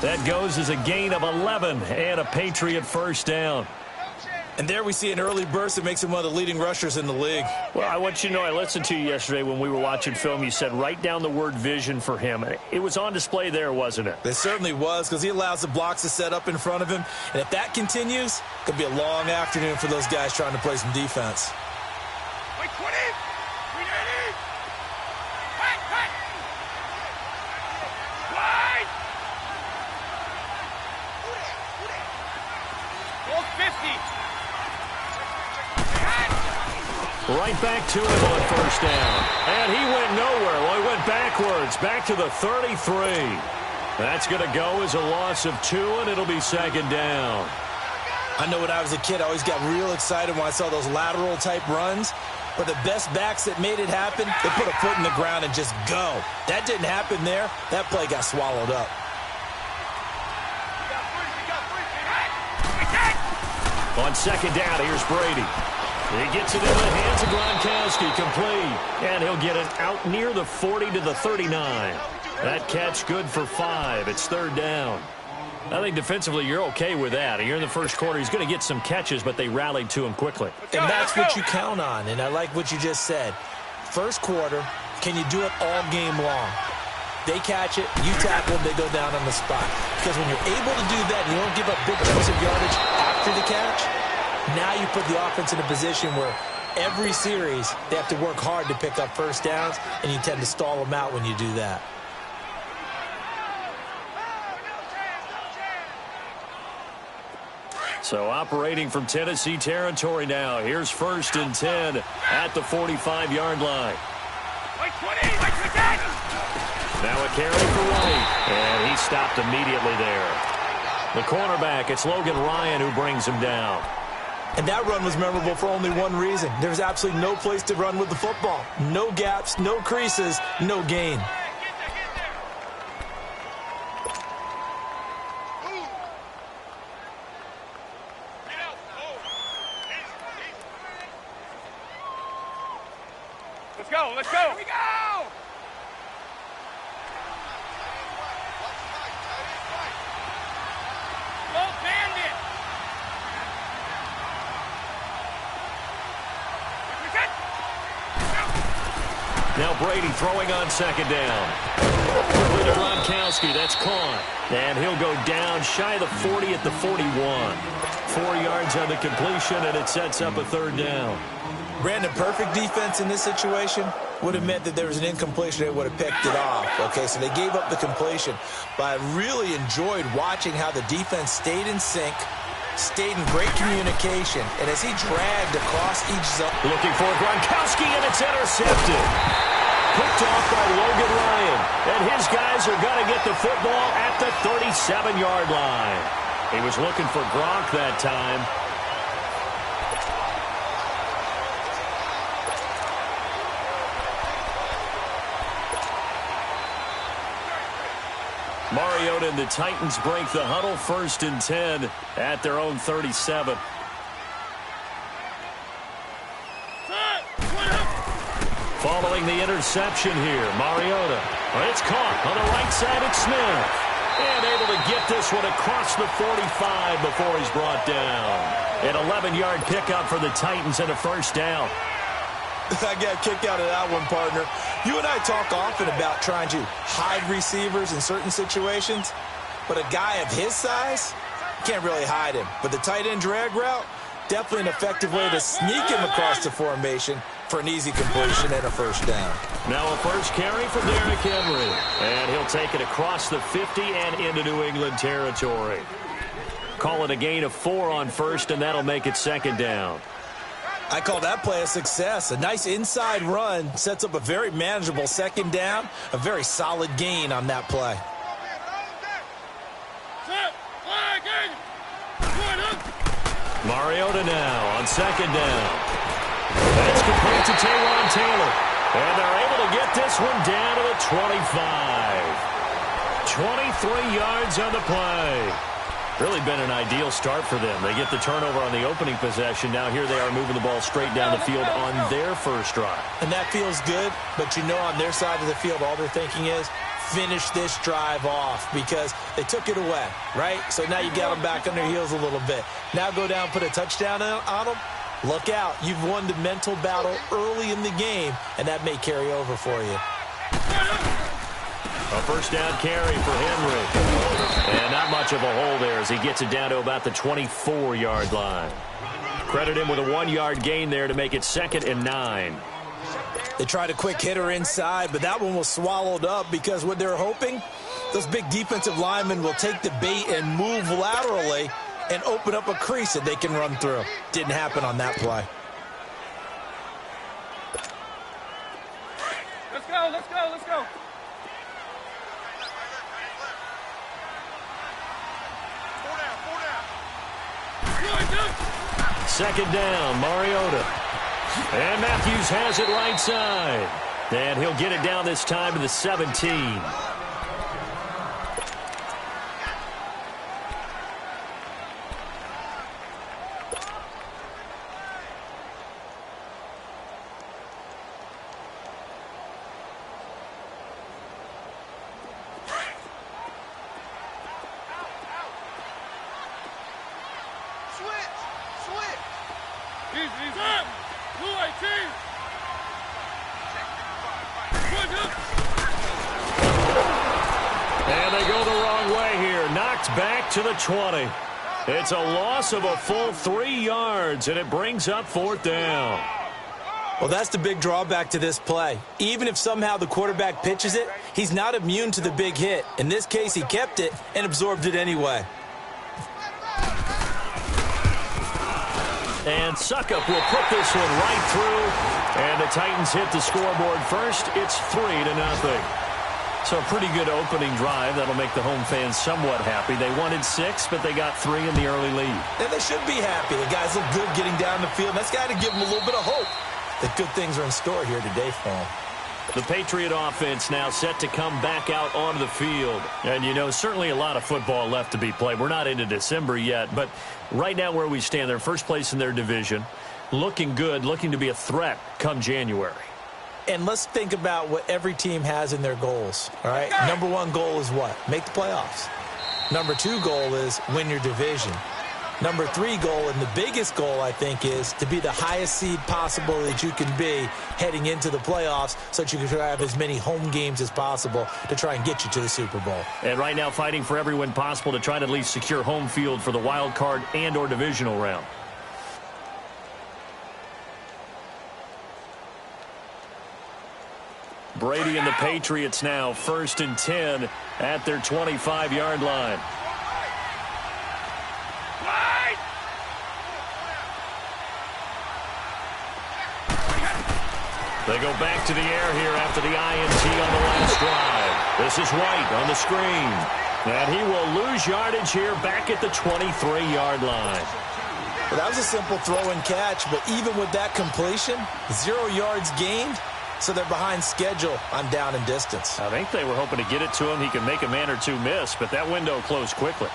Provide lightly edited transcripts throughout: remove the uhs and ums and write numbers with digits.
That goes as a gain of 11 and a Patriot first down. And there we see an early burst that makes him one of the leading rushers in the league. Well, I want you to know, I listened to you yesterday when we were watching film. You said write down the word vision for him. It was on display there, wasn't it? It certainly was, because he allows the blocks to set up in front of him. And if that continues, it could be a long afternoon for those guys trying to play some defense. Wait, 20! Right back to him on first down. And he went nowhere. Well, he went backwards, back to the 33. That's going to go as a loss of 2, and it'll be second down. I know when I was a kid, I always got real excited when I saw those lateral-type runs. But the best backs that made it happen, they put a foot in the ground and just go. That didn't happen there. That play got swallowed up. On second down, here's Brady. He gets it into the hands of Gronkowski, complete. And he'll get it out near the 40 to the 39. That catch good for 5. It's third down. I think defensively you're okay with that. Here in the first quarter, he's going to get some catches, but they rallied to him quickly. And that's what you count on, and I like what you just said. First quarter, can you do it all game long? They catch it, you tackle them, they go down on the spot. Because when you're able to do that and you don't give up big chunks of yardage after the catch, now you put the offense in a position where every series they have to work hard to pick up first downs, and you tend to stall them out when you do that. So operating from Tennessee territory now. Here's first and 10 at the 45-yard line. Now a carry for White, and he stopped immediately there. The cornerback, it's Logan Ryan who brings him down. And that run was memorable for only one reason. There's absolutely no place to run with the football. No gaps, no creases, no gain. Let's go, let's go! Here we go! Go, Bandit! Now Brady throwing on second down. With Gronkowski, that's caught. And he'll go down shy of the 40 at the 41. 4 yards on the completion, and it sets up a third down. Brandon, perfect defense in this situation would have meant that there was an incompletion. They would have picked it off. Okay, so they gave up the completion. But I really enjoyed watching how the defense stayed in sync, stayed in great communication, and as he dragged across each zone. Looking for Gronkowski, and it's intercepted. Picked off by Logan Ryan. And his guys are going to get the football at the 37-yard line. He was looking for Gronk that time. Mariota and the Titans break the huddle, first and 10 at their own 37. Following the interception here, Mariota. It's caught on the right side at Smith. And able to get this one across the 45 before he's brought down. An 11-yard pickup for the Titans and a first down. I got a kick out of that one, partner. You and I talk often about trying to hide receivers in certain situations, but a guy of his size, you can't really hide him. But the tight end drag route, definitely an effective way to sneak him across the formation for an easy completion and a first down. Now a first carry for Derrick Henry, and he'll take it across the 50 and into New England territory. Call it a gain of 4 on first, and that'll make it second down. I call that play a success. A nice inside run sets up a very manageable second down, a very solid gain on that play. Mariota now on second down. That's complete to Taywan Taylor. And they're able to get this one down to the 25. 23 yards on the play. Really been an ideal start for them. They get the turnover on the opening possession. Now here they are moving the ball straight down the field on their first drive. And that feels good, but you know on their side of the field all they're thinking is finish this drive off because they took it away, right? So now you got them back on their heels a little bit. Now go down, put a touchdown on them. Look out. You've won the mental battle early in the game, and that may carry over for you. A first down carry for Henry. And not much of a hole there as he gets it down to about the 24-yard line. Credit him with a 1-yard gain there to make it 2nd and 9. They tried a quick hitter inside, but that one was swallowed up because what they're hoping, those big defensive linemen will take the bait and move laterally and open up a crease that they can run through. Didn't happen on that play. Let's go, let's go, let's go. Second down, Mariota. And Matthews has it right side. And he'll get it down this time to the 17. And they go the wrong way here. Knocked back to the 20. It's a loss of a full 3 yards, and it brings up 4th down. Well, that's the big drawback to this play. Even if somehow the quarterback pitches it, he's not immune to the big hit. In this case, he kept it and absorbed it anyway. And Suckup will put this one right through. And the Titans hit the scoreboard first. It's 3-0. So a pretty good opening drive. That'll make the home fans somewhat happy. They wanted 6, but they got 3 in the early lead. And they should be happy. The guys look good getting down the field. That's got to give them a little bit of hope that good things are in store here today for them. The Patriot offense now set to come back out onto the field. And, you know, certainly a lot of football left to be played. We're not into December yet, but right now where we stand, they're first place in their division, looking good, looking to be a threat come January. And let's think about what every team has in their goals, all right? Number 1 goal is what? Make the playoffs. Number 2 goal is win your division. Number 3 goal, and the biggest goal, I think, is to be the highest seed possible that you can be heading into the playoffs so that you can have as many home games as possible to try and get you to the Super Bowl. And right now fighting for every win possible to try to at least secure home field for the wild card and or divisional round. Brady and the Patriots now 1st and 10 at their 25-yard line. They go back to the air here after the INT on the last drive. This is White on the screen. And he will lose yardage here back at the 23-yard line. Well, that was a simple throw and catch, but even with that completion, 0 yards gained. So they're behind schedule on down and distance. I think they were hoping to get it to him. He could make a man or two miss, but that window closed quickly.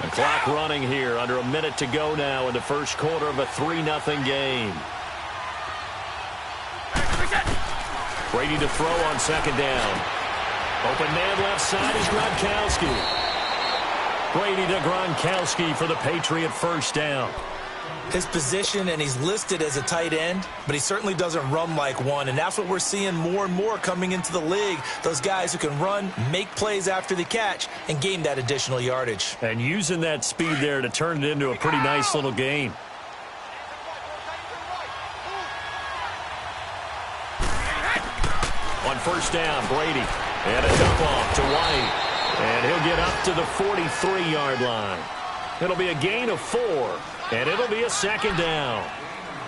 The clock running here. Under a minute to go now in the first quarter of a 3-0 game. Brady to throw on 2nd down. Open man left side is Gronkowski. Brady to Gronkowski for the Patriot first down. His position, and he's listed as a tight end, but he certainly doesn't run like one, and that's what we're seeing more and more coming into the league. Those guys who can run, make plays after the catch, and gain that additional yardage. And using that speed there to turn it into a pretty nice little gain. On first down, Brady, and a dump off to White, and he'll get up to the 43-yard line. It'll be a gain of 4. And it'll be a 2nd down.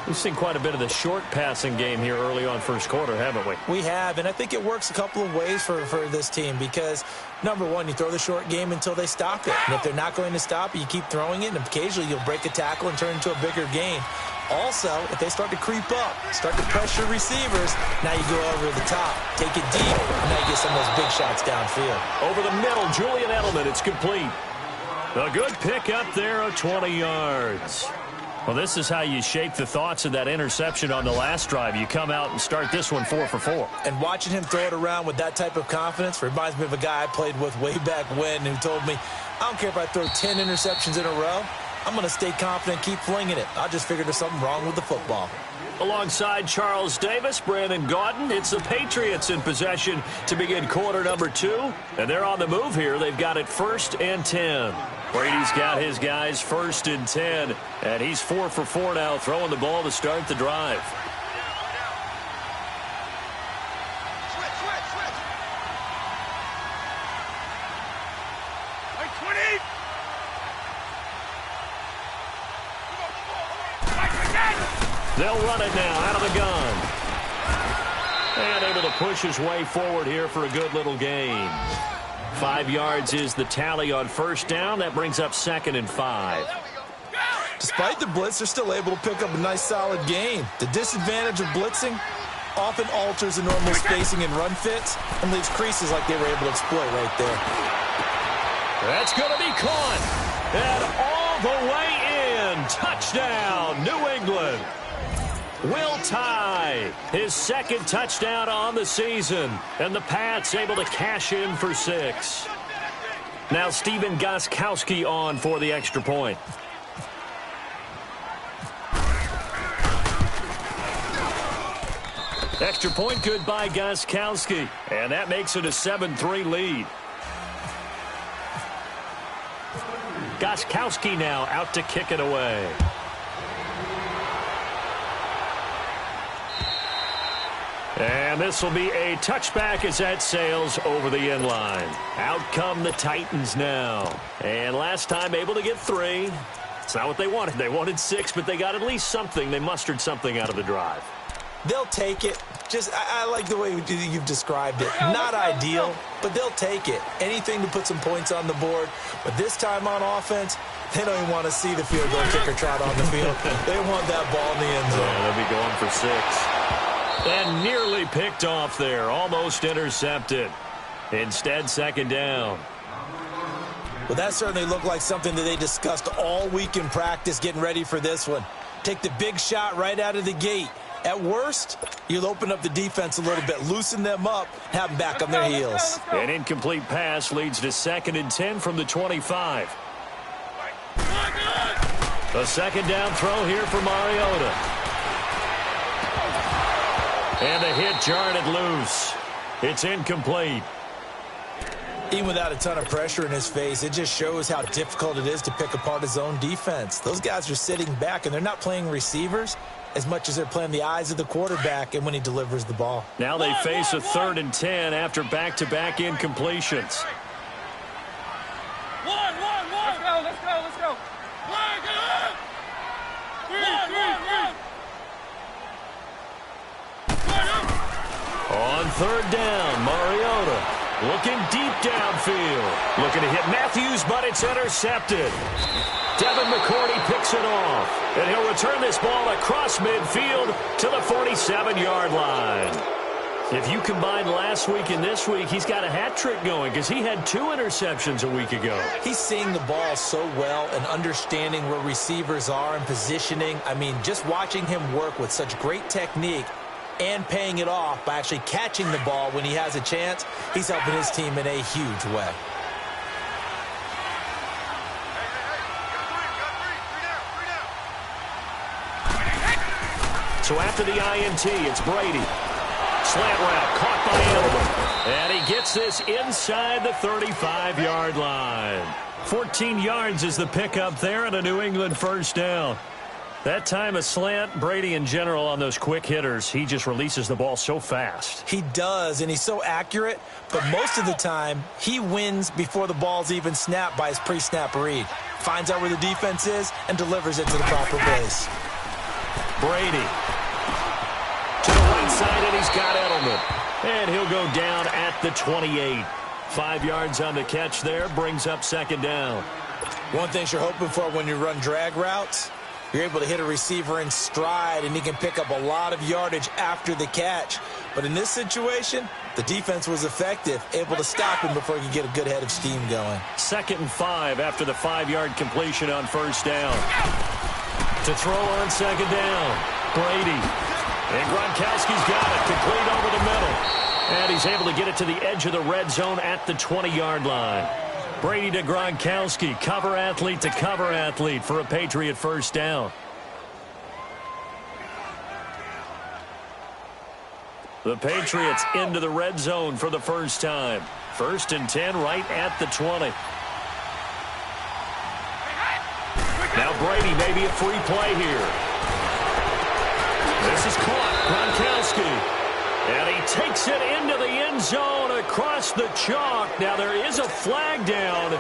We've seen quite a bit of the short passing game here early on first quarter, haven't we? We have, and I think it works a couple of ways for this team because, number 1, you throw the short game until they stop it. And if they're not going to stop it, you keep throwing it, and occasionally you'll break a tackle and turn it into a bigger gain. Also, if they start to creep up, start to pressure receivers, now you go over the top, take it deep, and now you get some of those big shots downfield. Over the middle, Julian Edelman, it's complete. A good pick up there of 20 yards. Well, this is how you shake the thoughts of that interception on the last drive. You come out and start this one 4 for 4. And watching him throw it around with that type of confidence reminds me of a guy I played with way back when who told me, I don't care if I throw 10 interceptions in a row, I'm going to stay confident and keep flinging it. I just figured there's something wrong with the football. Alongside Charles Davis, Brandon Gaudin, it's the Patriots in possession to begin quarter number 2. And they're on the move here. They've got it 1st and 10. Brady's got his guys 1st and 10. And he's 4 for 4 now, throwing the ball to start the drive. They'll run it now out of the gun. And able to push his way forward here for a good little gain. 5 yards is the tally on 1st down. That brings up 2nd and 5. Despite the blitz, they're still able to pick up a nice, solid gain. The disadvantage of blitzing often alters the normal spacing and run fits and leaves creases like they were able to exploit right there. That's going to be caught. And all the way in. Touchdown, New England. Will Tye, his 2nd touchdown on the season. And the Pats able to cash in for 6. Now Stephen Gostkowski on for the extra point. Extra point good by Gostkowski. And that makes it a 7-3 lead. Gostkowski now out to kick it away. And this will be a touchback as that sails over the end line. Out come the Titans now. And last time able to get 3. It's not what they wanted. They wanted 6, but they got at least something. They mustered something out of the drive. They'll take it. I like the way you've described it. Not ideal, but they'll take it. Anything to put some points on the board. But this time on offense, they don't even want to see the field goal kicker trot on the field. They want that ball in the end zone. Yeah, they'll be going for 6. And nearly picked off there. Almost intercepted. Instead, 2nd down. Well, that certainly looked like something that they discussed all week in practice getting ready for this one. Take the big shot right out of the gate. At worst, you'll open up the defense a little bit, loosen them up, have them back on their heels. An incomplete pass leads to 2nd and 10 from the 25. A 2nd down throw here for Mariota. And the hit jarred it loose. It's incomplete. Even without a ton of pressure in his face, it just shows how difficult it is to pick apart his own defense. Those guys are sitting back, and they're not playing receivers as much as they're playing the eyes of the quarterback and when he delivers the ball. Now they face a 3rd and 10 after back-to-back incompletions. Let's go. On 3rd down, Mariota looking deep downfield. Looking to hit Matthews, but it's intercepted. Devin McCourty picks it off. And he'll return this ball across midfield to the 47-yard line. If you combine last week and this week, he's got a hat trick going because he had 2 interceptions a week ago. He's seeing the ball so well and understanding where receivers are and positioning. I mean, just watching him work with such great technique and paying it off by actually catching the ball when he has a chance, he's helping his team in a huge way. So after the INT, it's Brady. Slant route caught by Edelman. And he gets this inside the 35-yard line. 14 yards is the pickup there and a New England 1st down. That time a slant, Brady in general on those quick hitters, he just releases the ball so fast. He does, and he's so accurate, but most of the time he wins before the ball's even snapped by his pre-snap read. Finds out where the defense is and delivers it to the proper place. Brady to the right side, and he's got Edelman. And he'll go down at the 28. 5 yards on the catch there, brings up 2nd down. One thing you're hoping for when you run drag routes, you're able to hit a receiver in stride, and he can pick up a lot of yardage after the catch. But in this situation, the defense was effective, able to stop him before he could get a good head of steam going. 2nd and 5 after the 5-yard completion on 1st down. To throw on second down, Brady. And Gronkowski's got it, complete over the middle. And he's able to get it to the edge of the red zone at the 20-yard line. Brady to Gronkowski, cover athlete to cover athlete for a Patriot first down. The Patriots into the red zone for the first time. 1st and 10 right at the 20. Now Brady, maybe a free play here. This is caught. Gronkowski. And he takes it into the end zone across the chalk. Now there is a flag down,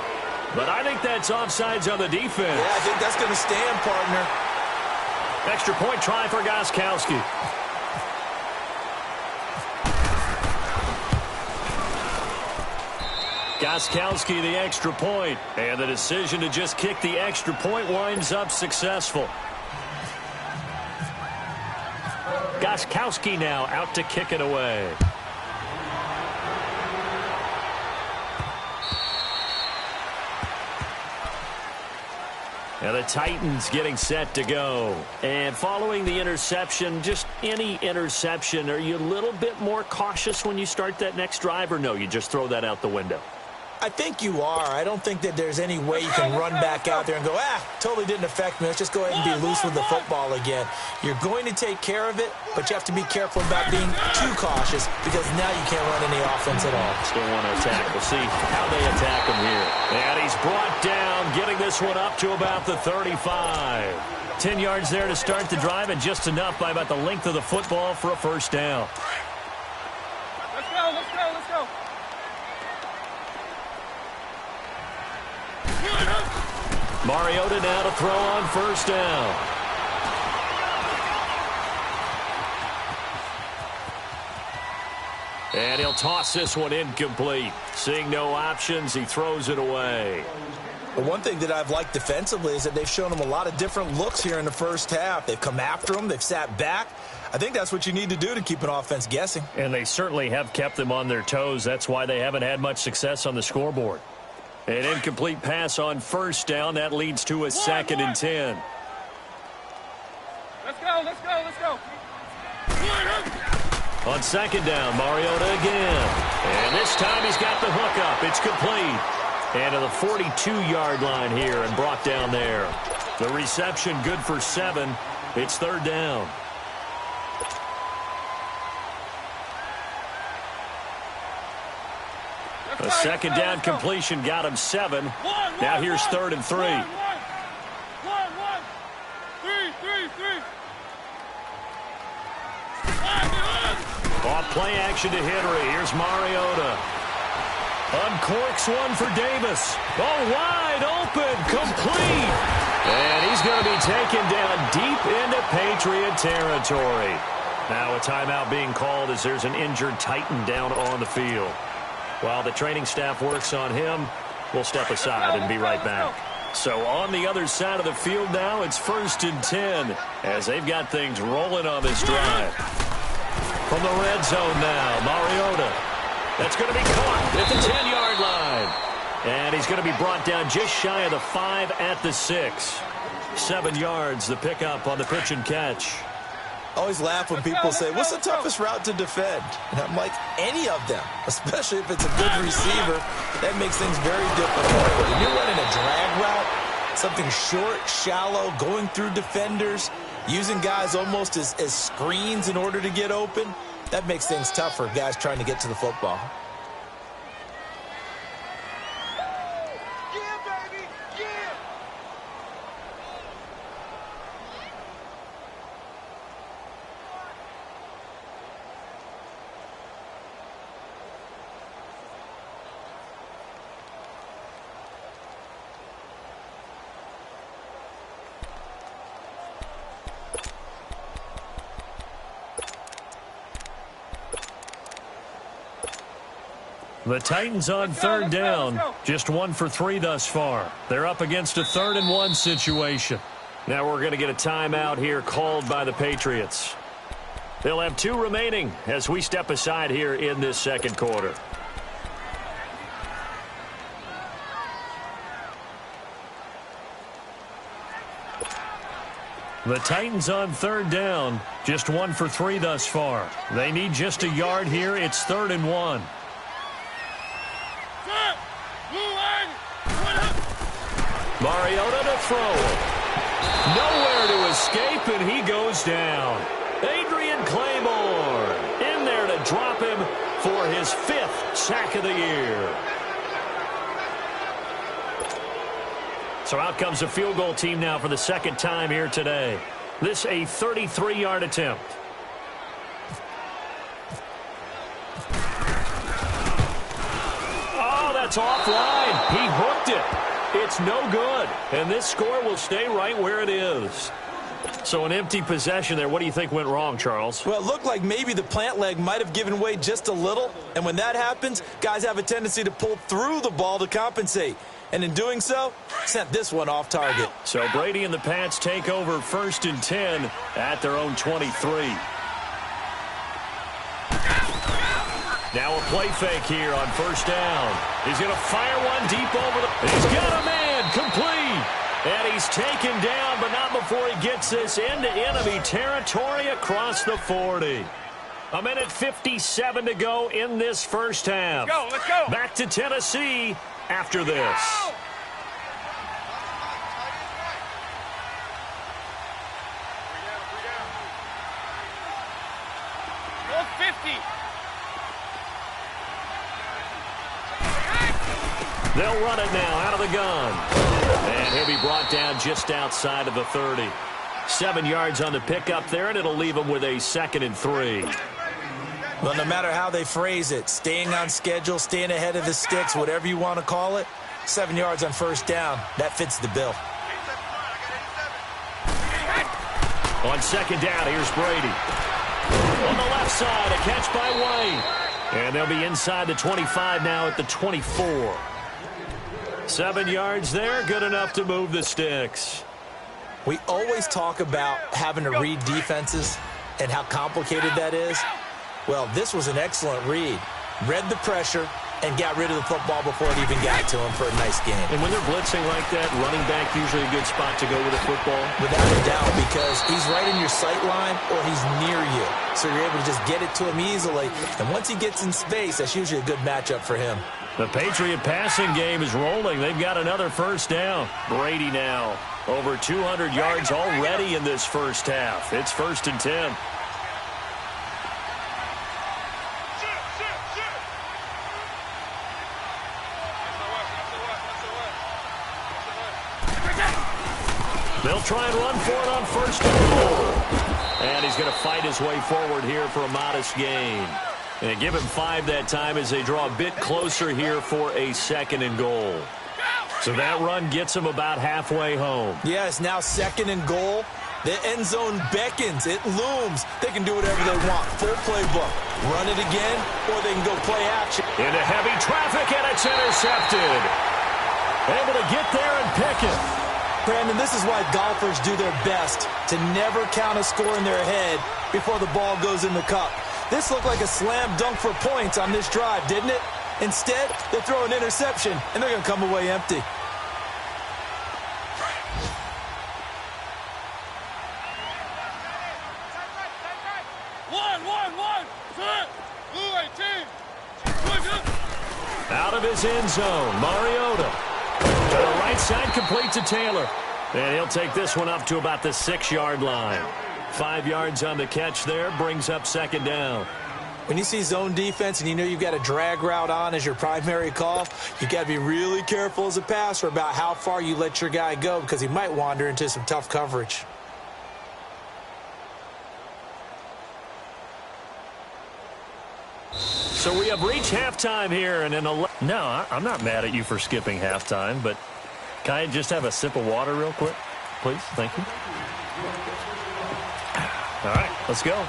but I think that's offsides on the defense. Yeah, I think that's going to stand, partner. Extra point try for Gronkowski. Gronkowski the extra point, and the decision to just kick the extra point winds up successful. Gronkowski now out to kick it away. And the Titans getting set to go. And following the interception, just any interception, are you a little bit more cautious when you start that next drive, or no, you just throw that out the window? I think you are. I don't think that there's any way you can run back out there and go, totally didn't affect me. Let's just go ahead and be loose with the football again. You're going to take care of it, but you have to be careful about being too cautious because now you can't run any offense at all. Still want to attack. We'll see how they attack him here. And he's brought down, getting this one up to about the 35. 10 yards there to start the drive, and just enough by about the length of the football for a first down. Let's go, let's go, let's go. Mariota now to throw on first down. And he'll toss this one incomplete. Seeing no options, he throws it away. Well, one thing that I've liked defensively is that they've shown him a lot of different looks here in the first half. They've come after him. They've sat back. I think that's what you need to do to keep an offense guessing. And they certainly have kept them on their toes. That's why they haven't had much success on the scoreboard. An incomplete pass on first down. That leads to a 2nd and 10. Let's go, let's go, let's go. On second down, Mariota again. And this time he's got the hook up. It's complete. And to the 42-yard line here and brought down there. The reception good for 7. It's 3rd down. A second down completion got him 7. Now here's 3rd and 3. Off play action to Henry. Here's Mariota. Uncorks one for Davis. Oh, wide open. Complete. And he's going to be taken down deep into Patriot territory. Now a timeout being called as there's an injured Titan down on the field. While the training staff works on him, we'll step aside and be right back. So on the other side of the field now, it's 1st and 10 as they've got things rolling on this drive. From the red zone now, Mariota. That's going to be caught at the 10-yard line. And he's going to be brought down just shy of the 5 at the 6. 7 yards, the pickup on the pitch and catch. I always laugh when people say, what's the toughest route to defend? And I'm like, any of them, especially if it's a good receiver. That makes things very difficult. But when you're running a drag route, something short, shallow, going through defenders, using guys almost as screens in order to get open, that makes things tough for guys trying to get to the football. The Titans on 3rd down. Just 1 for 3 thus far. They're up against a 3rd and 1 situation. Now we're going to get a timeout here called by the Patriots. They'll have 2 remaining as we step aside here in this second quarter. The Titans on third down, just 1 for 3 thus far. They need just a yard here. It's 3rd and 1. Mariota to throw. Nowhere to escape, and he goes down. Adrian Claymore in there to drop him for his 5th sack of the year. So out comes the field goal team now for the 2nd time here today. This a 33-yard attempt. Oh, that's offline. He hooked it. It's no good. And this score will stay right where it is. So an empty possession there. What do you think went wrong, Charles? Well, it looked like maybe the plant leg might have given way just a little. And when that happens, guys have a tendency to pull through the ball to compensate. And in doing so, sent this one off target. So Brady and the Pats take over 1st and 10 at their own 23. Now a play fake here on 1st down. He's going to fire one deep over the... He's got a man complete. And he's taken down, but not before he gets this into enemy territory across the 40. A minute 57 to go in this first half. Let's go. Back to Tennessee after this. 50. They'll run it now out of the gun. And he'll be brought down just outside of the 30. 7 yards on the pickup there, and it'll leave him with a 2nd and 3. Well, no matter how they phrase it, staying on schedule, staying ahead of the sticks, whatever you want to call it, 7 yards on 1st down, that fits the bill. On 2nd down, here's Brady. On the left side, a catch by White. And they'll be inside the 25 now at the 24. 7 yards there, good enough to move the sticks. We always talk about having to read defenses and how complicated that is. Well, this was an excellent read. Read the pressure and got rid of the football before it even got to him for a nice game. And when they're blitzing like that, running back usually a good spot to go with the football? Without a doubt, because he's right in your sight line or he's near you. So you're able to just get it to him easily. And once he gets in space, that's usually a good matchup for him. The Patriot passing game is rolling. They've got another 1st down. Brady now over 200 yards already in this first half. It's 1st and 10. They'll try and run for it on 1st and goal. And he's going to fight his way forward here for a modest gain. And give him 5 that time as they draw a bit closer here for a 2nd and goal. So that run gets him about halfway home. Yes, now 2nd and goal. The end zone beckons. It looms. They can do whatever they want. Full playbook. Run it again, or they can go play action. Into heavy traffic, and it's intercepted. Able to get there and pick it. Brandon, this is why golfers do their best to never count a score in their head before the ball goes in the cup. This looked like a slam dunk for points on this drive, didn't it? Instead, they throw an interception, and they're going to come away empty. Out of his end zone, Mariota. To the right side, complete to Taylor. And he'll take this one up to about the 6-yard line. 5 yards on the catch there, brings up 2nd down. When you see zone defense and you know you've got a drag route on as your primary call, you've got to be really careful as a passer about how far you let your guy go because he might wander into some tough coverage. So we have reached halftime here. And no, I'm not mad at you for skipping halftime, but can I just have a sip of water real quick? Please, thank you. All right, let's go.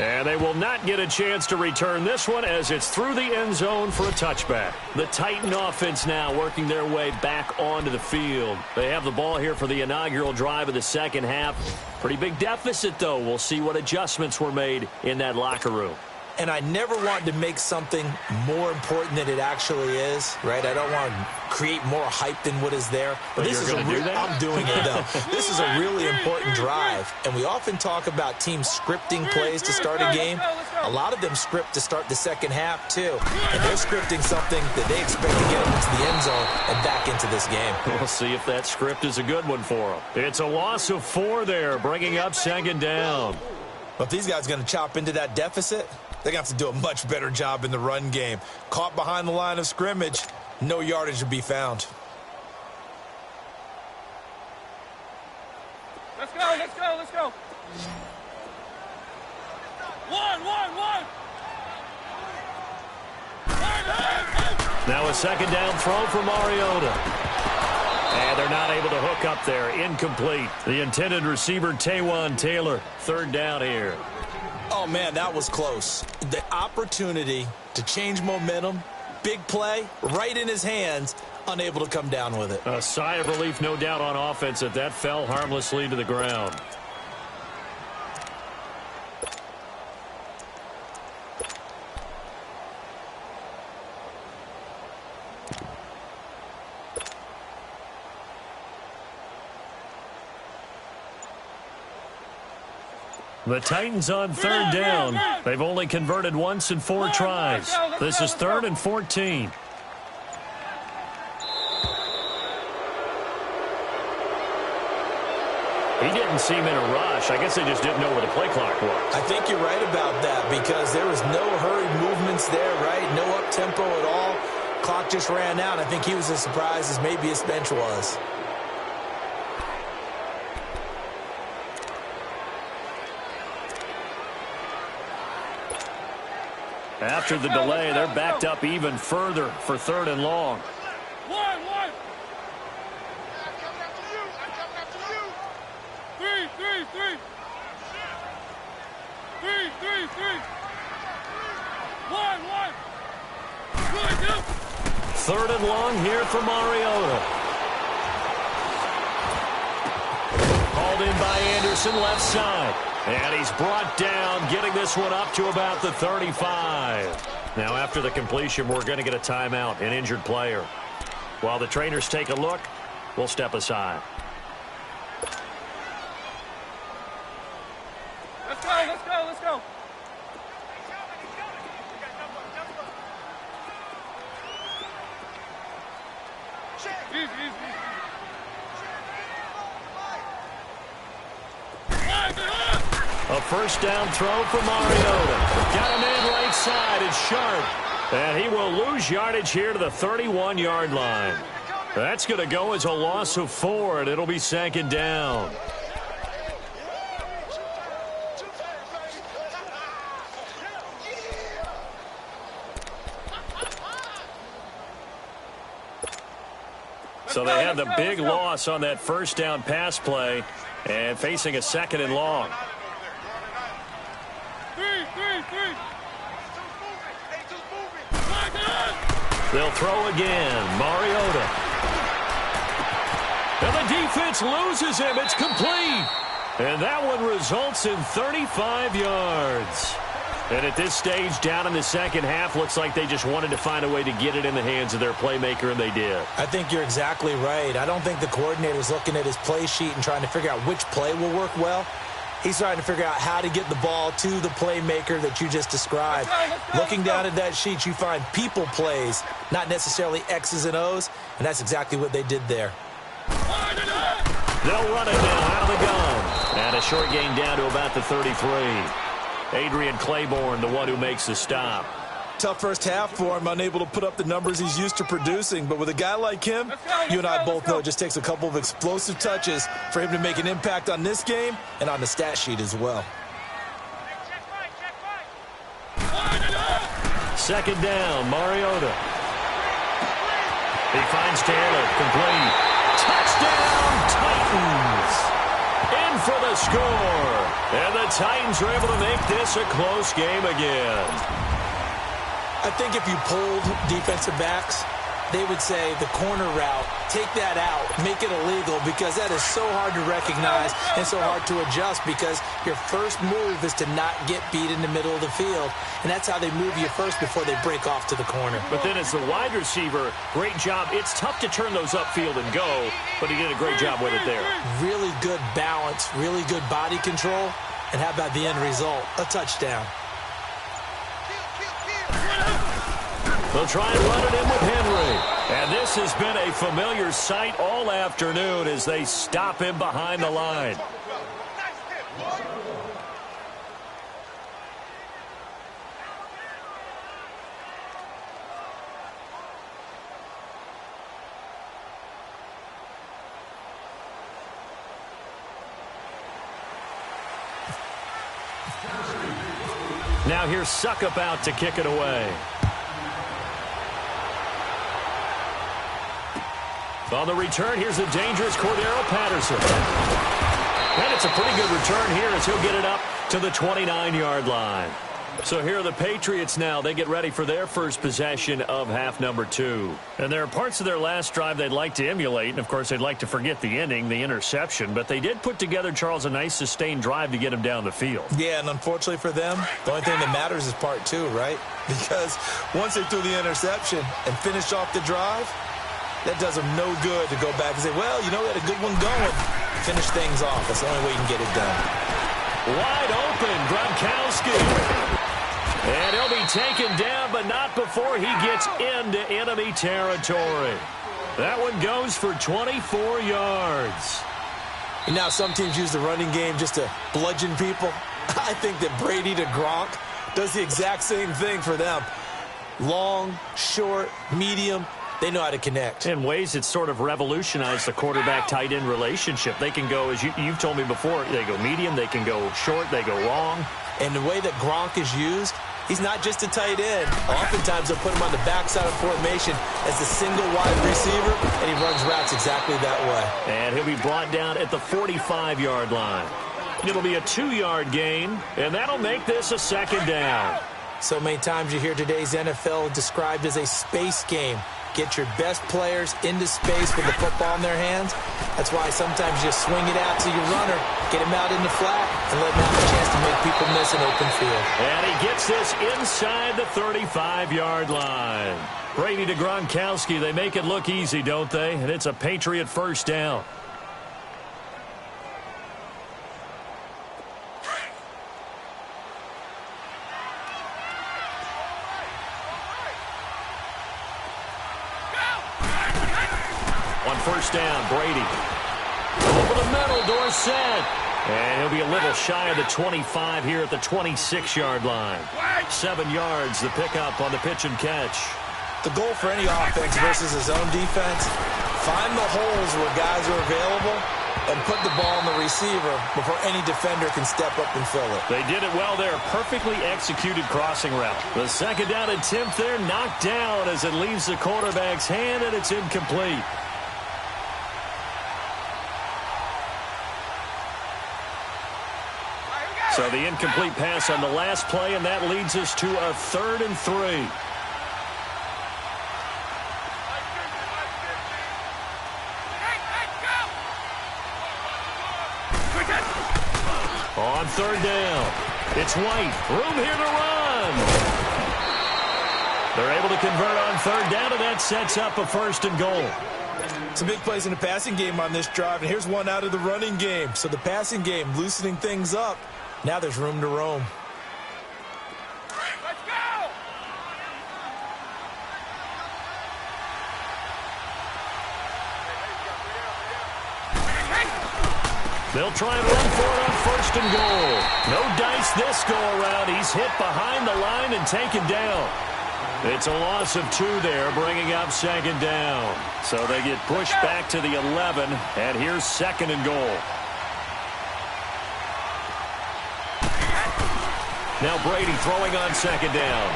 And they will not get a chance to return this one as it's through the end zone for a touchback. The Titan offense now working their way back onto the field. They have the ball here for the inaugural drive of the 2nd half. Pretty big deficit, though. We'll see what adjustments were made in that locker room. And I never want to make something more important than it actually is, right? I don't want to create more hype than what is there. But this is I'm doing it, though. This is a really important drive. And we often talk about teams scripting plays to start a game. A lot of them script to start the second half, too. And they're scripting something that they expect to get them into the end zone and back into this game. We'll see if that script is a good one for them. It's a loss of 4 there, bringing up second down. But if these guys are going to chop into that deficit, they're going to have to do a much better job in the run game. Caught behind the line of scrimmage, no yardage to be found. Let's go, let's go, let's go. One. Now a second down throw for Mariota. And they're not able to hook up there. Incomplete. The intended receiver, Taywan Taylor. Third down here. Oh, man, that was close. The opportunity to change momentum, big play, right in his hands, unable to come down with it. A sigh of relief, no doubt, on offense that fell harmlessly to the ground. The Titans on third down. They've only converted once in 4 tries. This is 3rd and 14. He didn't seem in a rush. I guess they just didn't know where the play clock was. I think you're right about that because there was no hurried movements there, right? No up-tempo at all. Clock just ran out. I think he was as surprised as maybe his bench was. After the delay, they're backed up even further for 3rd and long. One. Three. 1. 3rd and long here for Mariota. Called in by Anderson, left side. And he's brought down, getting this one up to about the 35. Now, after the completion, we're going to get a timeout, an injured player. While the trainers take a look, we'll step aside. Let's go. Easy. A first down throw for Mariota. Got a man right side. It's Sharp. And he will lose yardage here to the 31-yard line. That's going to go as a loss of 4, and it'll be 2nd down. So they had the big loss on that first down pass play and facing a 2nd and long. Three. They'll throw again. Mariota. And the defense loses him. It's complete. And that one results in 35 yards. And at this stage, down in the second half, looks like they just wanted to find a way to get it in the hands of their playmaker, and they did. I think you're exactly right. I don't think the coordinator's looking at his play sheet and trying to figure out which play will work well. He's trying to figure out how to get the ball to the playmaker that you just described. Looking down at that sheet, you find people plays, not necessarily X's and O's, and that's exactly what they did there. They'll run it now out of the gun. And a short gain down to about the 33. Adrian Claiborne, the one who makes the stop. Tough first half for him, unable to put up the numbers he's used to producing. But with a guy like him, you and I both know it just takes a couple of explosive touches for him to make an impact on this game and on the stat sheet as well. Second down, Mariota. He finds Taylor, complete. Touchdown, Titans! In for the score. And the Titans are able to make this a close game again. I think if you pulled defensive backs, they would say the corner route, take that out, make it illegal, because that is so hard to recognize and so hard to adjust, because your first move is to not get beat in the middle of the field, and that's how they move you first before they break off to the corner. But then as the wide receiver, great job. It's tough to turn those upfield and go, but he did a great job with it there. Really good balance, really good body control, and how about the end result? A touchdown. They'll try and run it in with Henry. And this has been a familiar sight all afternoon as they stop him behind the line. Now here's Suckup out to kick it away. On the return, here's a dangerous Cordero Patterson. And it's a pretty good return here as he'll get it up to the 29-yard line. So here are the Patriots now. They get ready for their first possession of half number 2. And there are parts of their last drive they'd like to emulate. And, of course, they'd like to forget the ending, the interception. But they did put together, Charles, a nice sustained drive to get him down the field. Yeah, and unfortunately for them, the only thing that matters is part 2, right? Because once they threw the interception and finished off the drive, that does them no good to go back and say, well, you know, we had a good one going. Finish things off. That's the only way you can get it done. Wide open, Gronkowski. And he'll be taken down, but not before he gets into enemy territory. That one goes for 24 yards. And now some teams use the running game just to bludgeon people. I think that Brady to Gronk does the exact same thing for them. Long, short, medium. They know how to connect. In ways, it's sort of revolutionized the quarterback-tight end relationship. They can go, as you've told me before, they go medium, they can go short, they go long. And the way that Gronk is used, he's not just a tight end. Oftentimes, they'll put him on the backside of formation as the single wide receiver, and he runs routes exactly that way. And he'll be brought down at the 45-yard line. It'll be a 2-yard gain, and that'll make this a second down. So many times you hear today's NFL described as a space game. Get your best players into space with the football in their hands. That's why sometimes you swing it out to your runner, get him out in the flat, and let him have a chance to make people miss an open field. And he gets this inside the 35-yard line. Brady to Gronkowski, they make it look easy, don't they? And it's a Patriot first down. First down, Brady. Over the middle, Dorsett. And he'll be a little shy of the 25 here at the 26-yard line. 7 yards, the pickup on the pitch and catch. The goal for any offense versus his own defense, find the holes where guys are available and put the ball on the receiver before any defender can step up and fill it. They did it well there. Perfectly executed crossing route. The second down attempt there knocked down as it leaves the quarterback's hand, and it's incomplete. So the incomplete pass on the last play, and that leads us to a 3rd and 3. On 3rd down, it's White. Room here to run. They're able to convert on 3rd down, and that sets up a 1st and goal. Some big plays in the passing game on this drive, and here's one out of the running game. So the passing game loosening things up. Now there's room to roam. Let's go! They'll try and run for it on 1st and goal. No dice this go around. He's hit behind the line and taken down. It's a loss of 2 there, bringing up 2nd down. So they get pushed back to the 11, and here's 2nd and goal. Now Brady throwing on 2nd down.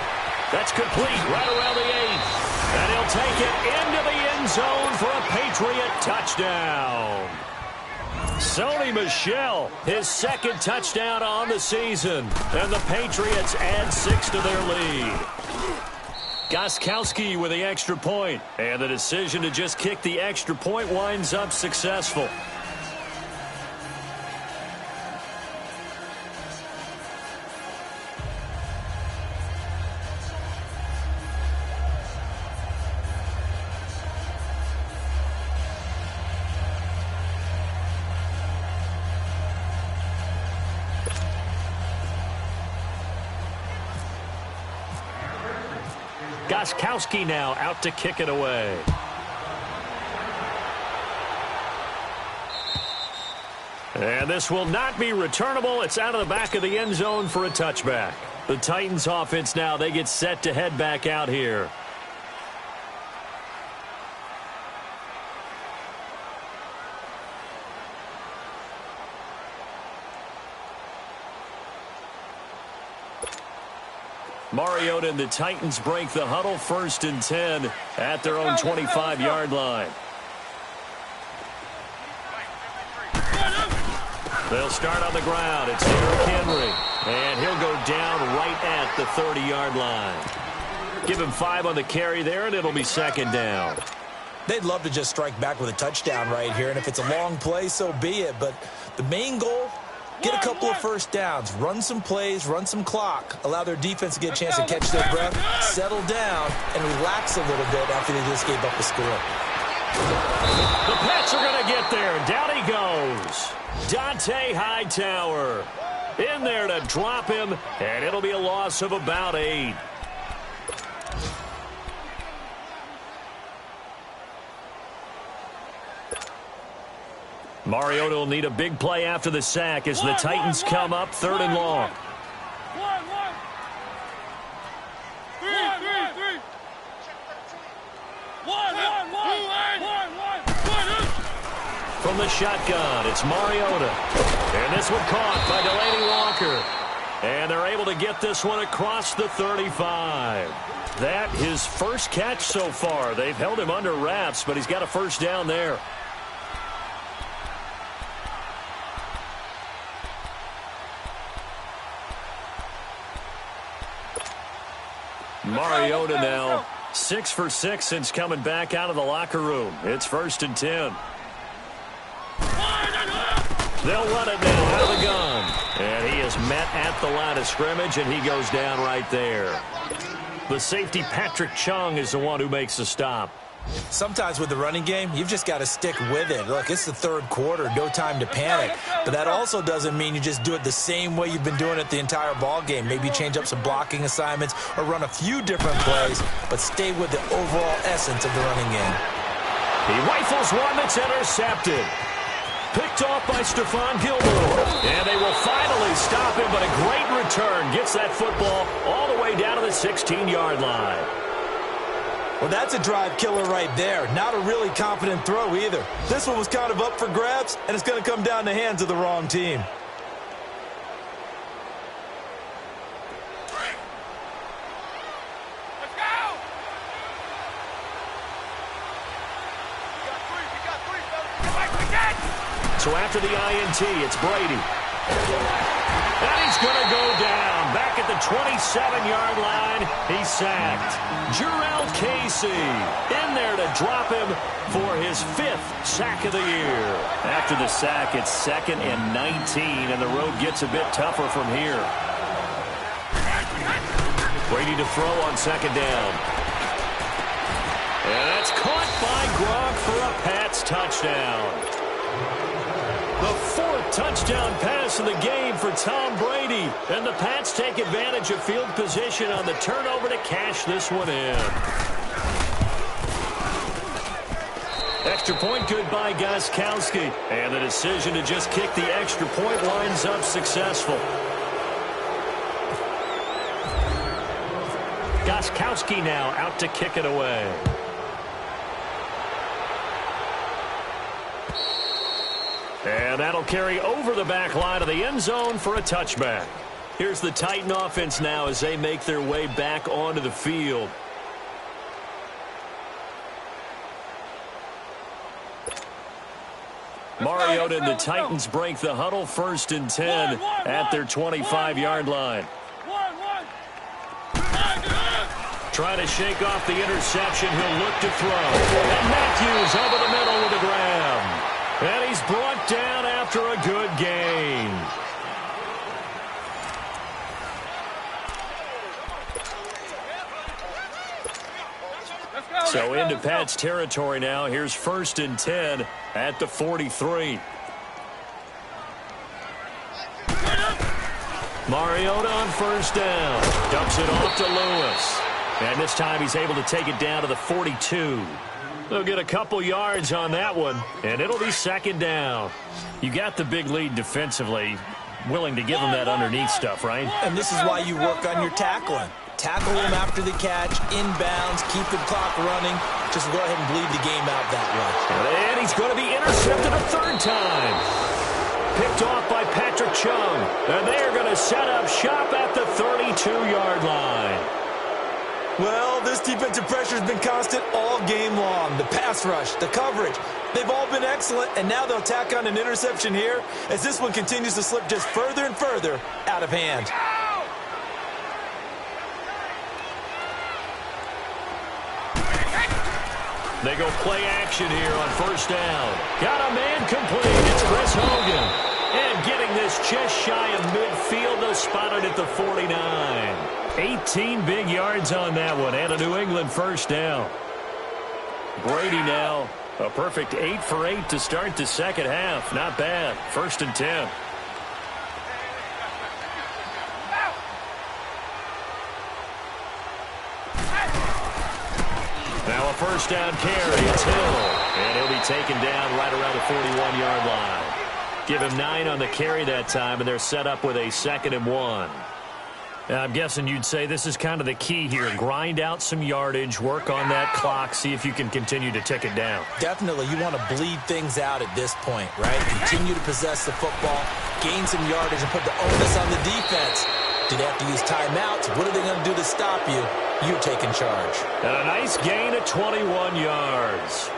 That's complete right around the 8. And he'll take it into the end zone for a Patriot touchdown. Sony Michel, his 2nd touchdown on the season. And the Patriots add 6 to their lead. Gostkowski with the extra point, and the decision to just kick the extra point winds up successful. Gostkowski now out to kick it away. And this will not be returnable. It's out of the back of the end zone for a touchback. The Titans offense now, they get set to head back out here. Mariota and the Titans break the huddle, 1st and 10 at their own 25-yard line. They'll start on the ground. It's Derrick Henry, and he'll go down right at the 30-yard line. Give him 5 on the carry there, and it'll be 2nd down. They'd love to just strike back with a touchdown right here, and if it's a long play, so be it. But the main goal, get a couple of first downs, run some plays, run some clock, allow their defense to get a chance to catch their breath, settle down, and relax a little bit after they just gave up a score. The Pats are going to get there. Down he goes. Dante Hightower in there to drop him, and it'll be a loss of about 8. Mariota will need a big play after the sack as the Titans come up 3rd and long. From the shotgun, it's Mariota. And this one caught by Delaney Walker. And they're able to get this one across the 35. That his first catch so far. They've held him under wraps, but he's got a first down there. Mariota now 6 for 6 since coming back out of the locker room. It's 1st and 10. They'll run it now out of the gun. And he is met at the line of scrimmage, and he goes down right there. The safety, Patrick Chung, is the one who makes the stop. Sometimes with the running game, you've just got to stick with it. Look, it's the 3rd quarter, no time to panic. But that also doesn't mean you just do it the same way you've been doing it the entire ball game. Maybe change up some blocking assignments or run a few different plays, but stay with the overall essence of the running game. He rifles one that's intercepted. Picked off by Stephon Gilmore. And they will finally stop him, but a great return. Gets that football all the way down to the 16-yard line. Well, that's a drive killer right there. Not a really confident throw either. This one was kind of up for grabs, and it's going to come down the hands of the wrong team. Let's go! So after the INT, it's Brady. And he's going to go down. Back at the 27-yard line, he's sacked. Jurrell Casey in there to drop him for his 5th sack of the year. After the sack, it's 2nd and 19, and the road gets a bit tougher from here. Brady to throw on 2nd down. And that's caught by Gronk for a Pats touchdown. The 4th touchdown pass of the game for Tom Brady. And the Pats take advantage of field position on the turnover to cash this one in. Extra point good by Gostkowski. And the decision to just kick the extra point winds up successful. Gostkowski now out to kick it away. And that'll carry over the back line of the end zone for a touchback. Here's the Titan offense now as they make their way back onto the field. Mariota and the Titans break the huddle, 1st and 10 at their 25-yard line. Trying to shake off the interception. He'll look to throw. And Matthews over the middle with a grab. And he's brought down after a good gain. So into Pat's territory now. Here's 1st and 10 at the 43. Mariota on 1st down. Dumps it off to Lewis. And this time he's able to take it down to the 42. They'll get a couple yards on that one, and it'll be 2nd down. You got the big lead defensively. Willing to give them that underneath stuff, right? And this is why you work on your tackling. Tackle them after the catch, inbounds, keep the clock running. Just go ahead and bleed the game out that way. And he's going to be intercepted a 3rd time. Picked off by Patrick Chung. And they are going to set up shop at the 32-yard line. Well, this defensive pressure has been constant all game long. The pass rush, the coverage, they've all been excellent, and now they'll tack on an interception here as this one continues to slip just further and further out of hand. They go play action here on 1st down. Got a man complete. It's Chris Hogan. And getting this just shy of midfield, they'll spot it at the 49. 18 big yards on that one, and a New England 1st down. Brady now, a perfect 8 for 8 to start the 2nd half. Not bad. 1st and 10. Now a 1st down carry. It's Hill, and he'll be taken down right around the 41-yard line. Give him 9 on the carry that time, and they're set up with a 2nd and 1. I'm guessing you'd say this is kind of the key here. Grind out some yardage, work on that clock, see if you can continue to tick it down. Definitely. You want to bleed things out at this point, right? Continue to possess the football, gain some yardage, and put the onus on the defense. Do they have to use timeouts? What are they going to do to stop you? You're taking charge. And a nice gain of 21 yards.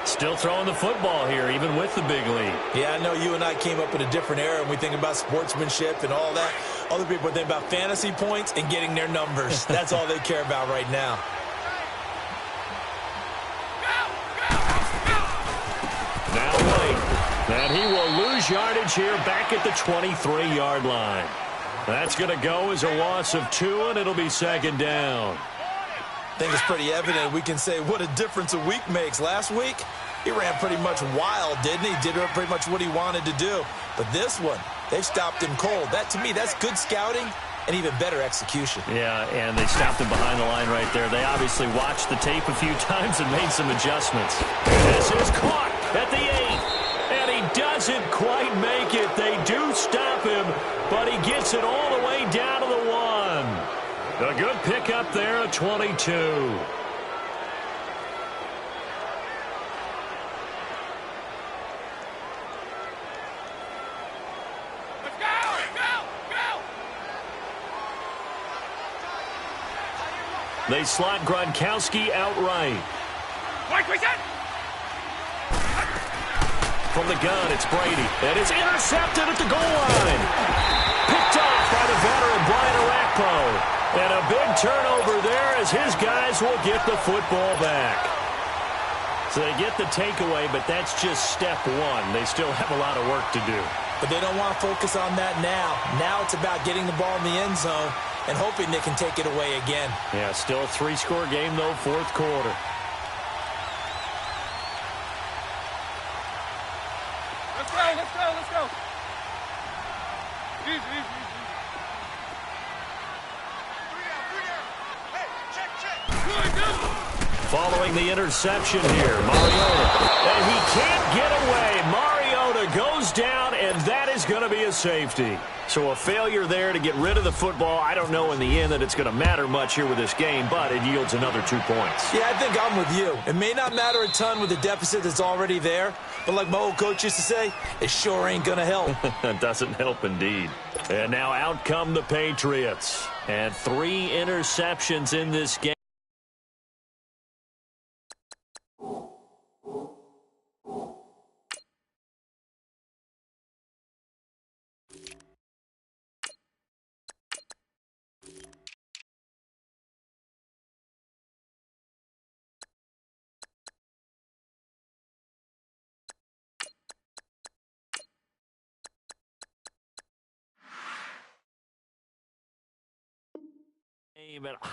Still throwing the football here, even with the big lead. Yeah, I know you and I came up in a different era, and we think about sportsmanship and all that. Other people think about fantasy points and getting their numbers. That's all they care about right now. Now wait. And he will lose yardage here back at the 23-yard line. That's going to go as a loss of 2, and it'll be 2nd down. I think it's pretty evident. We can say what a difference a week makes. Last week, he ran pretty much wild, didn't he? Did pretty much what he wanted to do. But this one, they've stopped him cold. That, to me, that's good scouting and even better execution. Yeah, and they stopped him behind the line right there. They obviously watched the tape a few times and made some adjustments. This is caught at the 8, and he doesn't quite make it. They do stop him, but he gets it all the way down to the 1. A good pickup there at 22. Let's go, go! They slot Gronkowski outright. From the gun, it's Brady. And it's intercepted at the goal line. Picked off by the veteran Brian Orakpo. And a big turnover there as his guys will get the football back. So they get the takeaway, but that's just step 1. They still have a lot of work to do. But they don't want to focus on that now. Now it's about getting the ball in the end zone and hoping they can take it away again. Yeah, still a 3-score game, though, 4th quarter. Let's go. Easy. Following the interception here, Mariota. And he can't get away. Mariota goes down, and that is going to be a safety. So a failure there to get rid of the football. I don't know in the end that it's going to matter much here with this game, but it yields another 2 points. Yeah, I think I'm with you. It may not matter a ton with the deficit that's already there, but like my old coach used to say, it sure ain't going to help. It doesn't help indeed. And now out come the Patriots. And 3 interceptions in this game.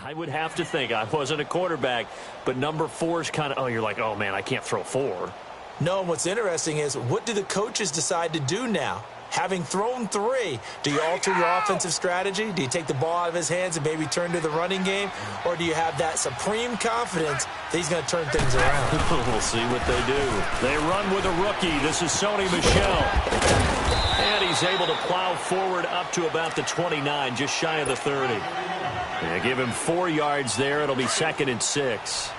I would have to think. I wasn't a quarterback, but number 4 is kind of, you're like, oh, man, I can't throw 4. No, what's interesting is what do the coaches decide to do now? Having thrown 3, do you alter your offensive strategy? Do you take the ball out of his hands and maybe turn to the running game? Or do you have that supreme confidence that he's going to turn things around? We'll see what they do. They run with a rookie. This is Sony Michel. And he's able to plow forward up to about the 29, just shy of the 30. They give him 4 yards there. It'll be 2nd and 6.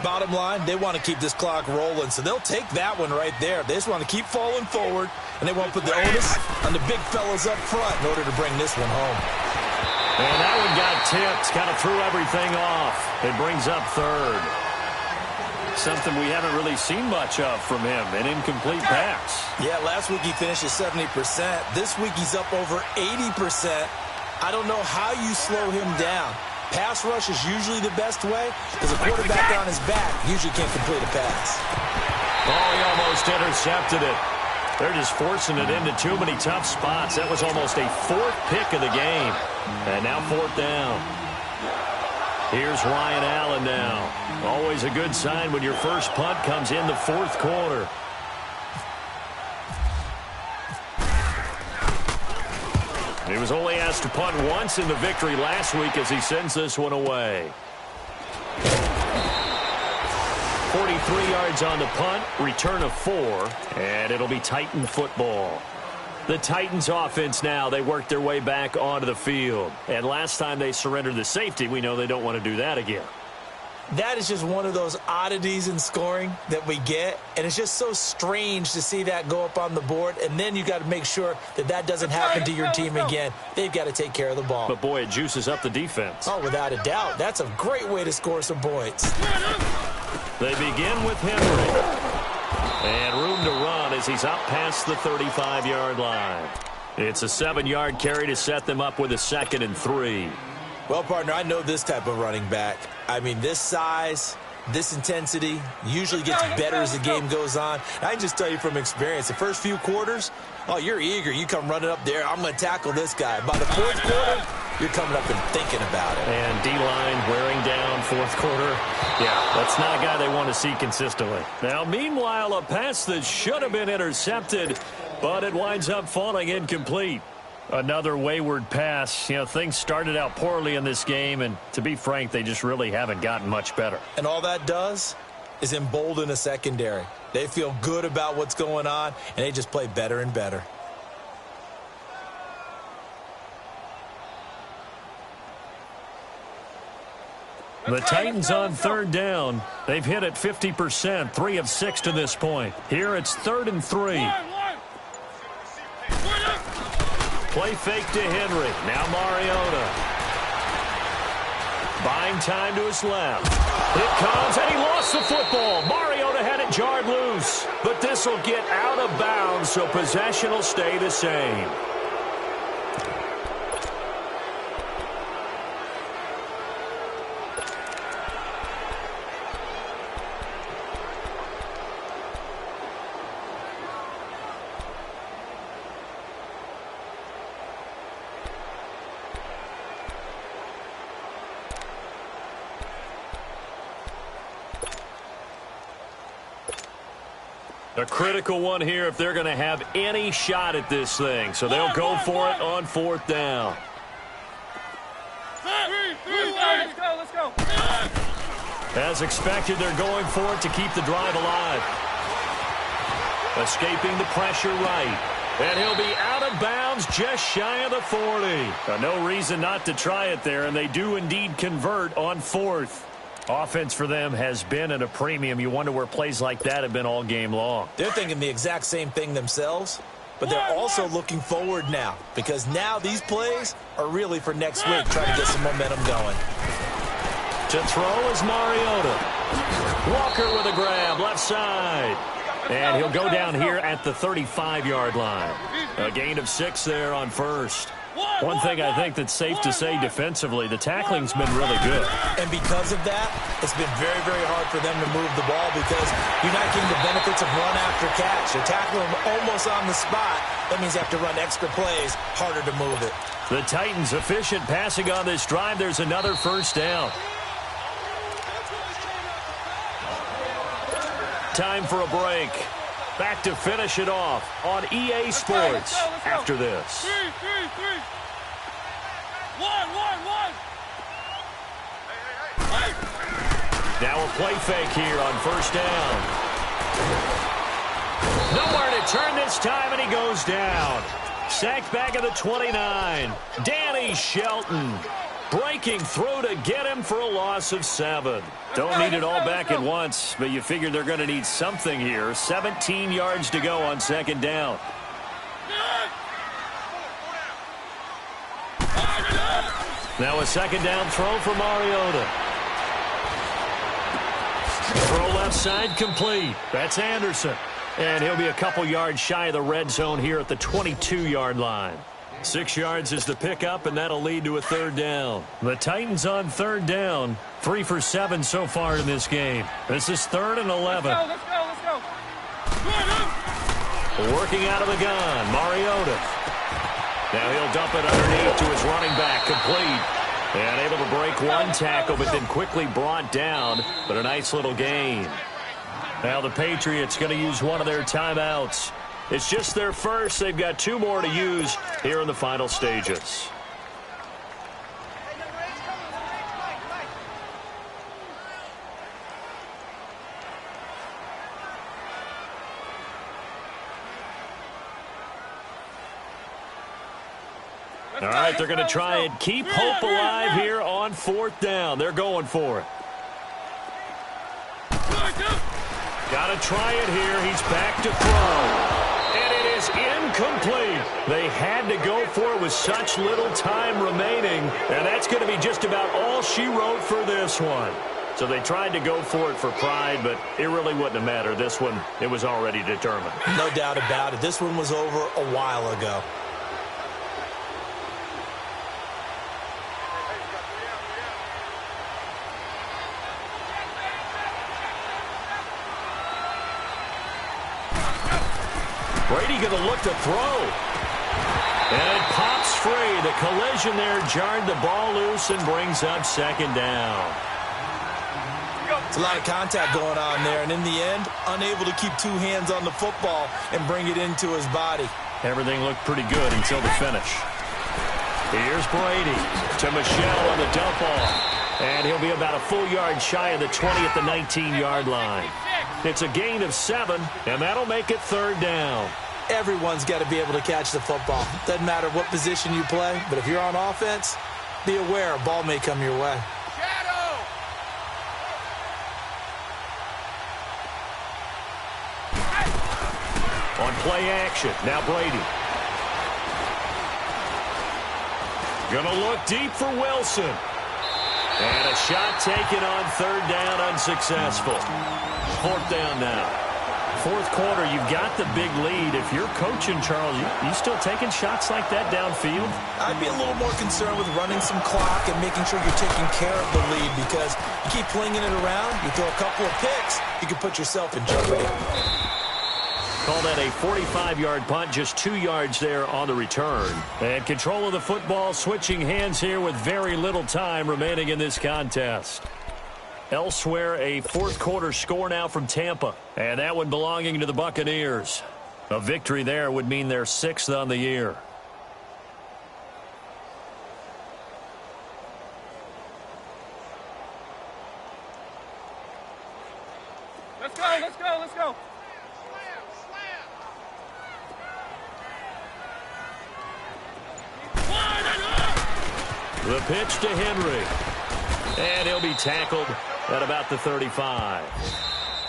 Bottom line, they want to keep this clock rolling, so they'll take that one right there. They just want to keep falling forward, and they want to put the onus on the big fellas up front in order to bring this one home. And that one got tipped, kind of threw everything off. It brings up 3rd. Something we haven't really seen much of from him, an incomplete pass. Yeah, last week he finished at 70%. This week he's up over 80%. I don't know how you slow him down. Pass rush is usually the best way because a quarterback on his back usually can't complete a pass. Oh, he almost intercepted it. They're just forcing it into too many tough spots. That was almost a 4th pick of the game. And now 4th down. Here's Ryan Allen now. Always a good sign when your first punt comes in the 4th quarter. He was only asked to punt once in the victory last week as he sends this one away. 43 yards on the punt, return of 4, and it'll be Titan football. The Titans offense now, they work their way back onto the field. And last time they surrendered the safety, we know they don't want to do that again. That is just one of those oddities in scoring that we get, and it's just so strange to see that go up on the board, and then you got to make sure that that doesn't happen to your team again. They've got to take care of the ball. But, boy, it juices up the defense. Oh, without a doubt. That's a great way to score some points. They begin with Henry. And room to run as he's up past the 35-yard line. It's a 7-yard carry to set them up with a 2nd and 3. Well, partner, I know this type of running back. I mean, this size, this intensity usually gets better as the game goes on. I can just tell you from experience, the first few quarters, oh, you're eager. You come running up there, I'm going to tackle this guy. By the 4th quarter, you're coming up and thinking about it. And D-line wearing down 4th quarter. Yeah, that's not a guy they want to see consistently. Now, meanwhile, a pass that should have been intercepted, but it winds up falling incomplete. Another wayward pass. You know, things started out poorly in this game, and to be frank, they just really haven't gotten much better. And all that does is embolden a secondary. They feel good about what's going on, and they just play better and better. The Titans on 3rd down. They've hit it 50%, 3 of 6 to this point. Here it's 3rd and 3. Play fake to Henry. Now Mariota. Buying time to his left. It comes, and he lost the football. Mariota had it jarred loose. But this will get out of bounds, so possession will stay the same. A critical one here if they're going to have any shot at this thing. So they'll go for it on 4th down. Let's go. As expected, they're going for it to keep the drive alive. Escaping the pressure right. And he'll be out of bounds just shy of the 40. No reason not to try it there, and they do indeed convert on 4th. Offense for them has been at a premium. You wonder where plays like that have been all game long. They're thinking the exact same thing themselves, but they're also looking forward now because now these plays are really for next week, trying to get some momentum going. To throw is Mariota. Walker with a grab, left side. And he'll go down here at the 35-yard line. A gain of 6 there on 1st. One thing I think that's safe to say defensively, the tackling's been really good. And because of that, it's been very, very hard for them to move the ball because you're not getting the benefits of run after catch. You're tackling them almost on the spot. That means you have to run extra plays, harder to move it. The Titans efficient passing on this drive. There's another first down. Time for a break. Back to finish it off on EA Sports after this. 3. 1. Now a play fake here on first down. Nowhere to turn this time, and he goes down. Sacked back at the 29. Danny Shelton breaking through to get him for a loss of 7. Don't need it all back at once, but you figure they're going to need something here. 17 yards to go on second down. Now a second down throw for Mariota. Throw left side complete. That's Anderson. And he'll be a couple yards shy of the red zone here at the 22-yard line. 6 yards is the pickup, and that'll lead to a third down. The Titans on third down. 3 for 7 so far in this game. This is 3rd and 11. Let's go. Working out of the gun, Mariota. Now he'll dump it underneath to his running back, complete. And able to break one tackle, but then quickly brought down. But a nice little gain. Now the Patriots going to use one of their timeouts. It's just their first. They've got 2 more to use here in the final stages. All right, they're going to try and keep hope alive here on 4th down. They're going for it. Got to try it here. He's back to throw. And it is incomplete. They had to go for it with such little time remaining. And that's going to be just about all she wrote for this one. So they tried to go for it for pride, but it really wouldn't have mattered. This one, it was already determined. No doubt about it. This one was over a while ago. Brady going to look to throw. And it pops free. The collision there jarred the ball loose and brings up second down. It's a lot of contact going on there, and in the end, unable to keep 2 hands on the football and bring it into his body. Everything looked pretty good until the finish. Here's Brady to Michelle on the dump off. And he'll be about a full yard shy of the 20 at the 19-yard line. It's a gain of 7, and that'll make it 3rd down. Everyone's got to be able to catch the football. Doesn't matter what position you play, but if you're on offense, be aware a ball may come your way. On play action, now Brady. Gonna look deep for Wilson. And a shot taken on 3rd down, unsuccessful. 4th down now. 4th quarter, you've got the big lead. If you're coaching, Charles, you still taking shots like that downfield? I'd be a little more concerned with running some clock and making sure you're taking care of the lead, because you keep flinging it around, you throw a couple of picks, you can put yourself in jeopardy. Call that a 45-yard punt, just 2 yards there on the return. And control of the football, switching hands here with very little time remaining in this contest. Elsewhere, a 4th quarter score now from Tampa. And that one belonging to the Buccaneers. A victory there would mean they're 6th on the year. Let's go. The pitch to Henry. And he'll be tackled at about the 35.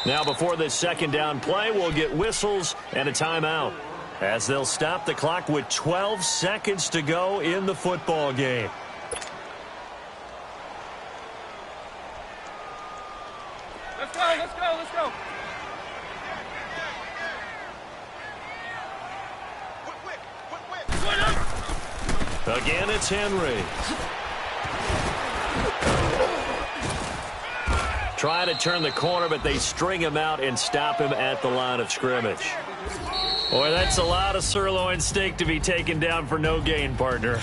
Now before this second down play, we'll get whistles and a timeout, as they'll stop the clock with 12 seconds to go in the football game. Let's go. Again, it's Henry. Try to turn the corner, but they string him out and stop him at the line of scrimmage. Boy, that's a lot of sirloin steak to be taken down for no gain, partner.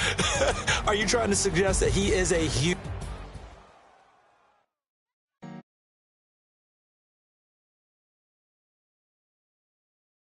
Are you trying to suggest that he is a huge...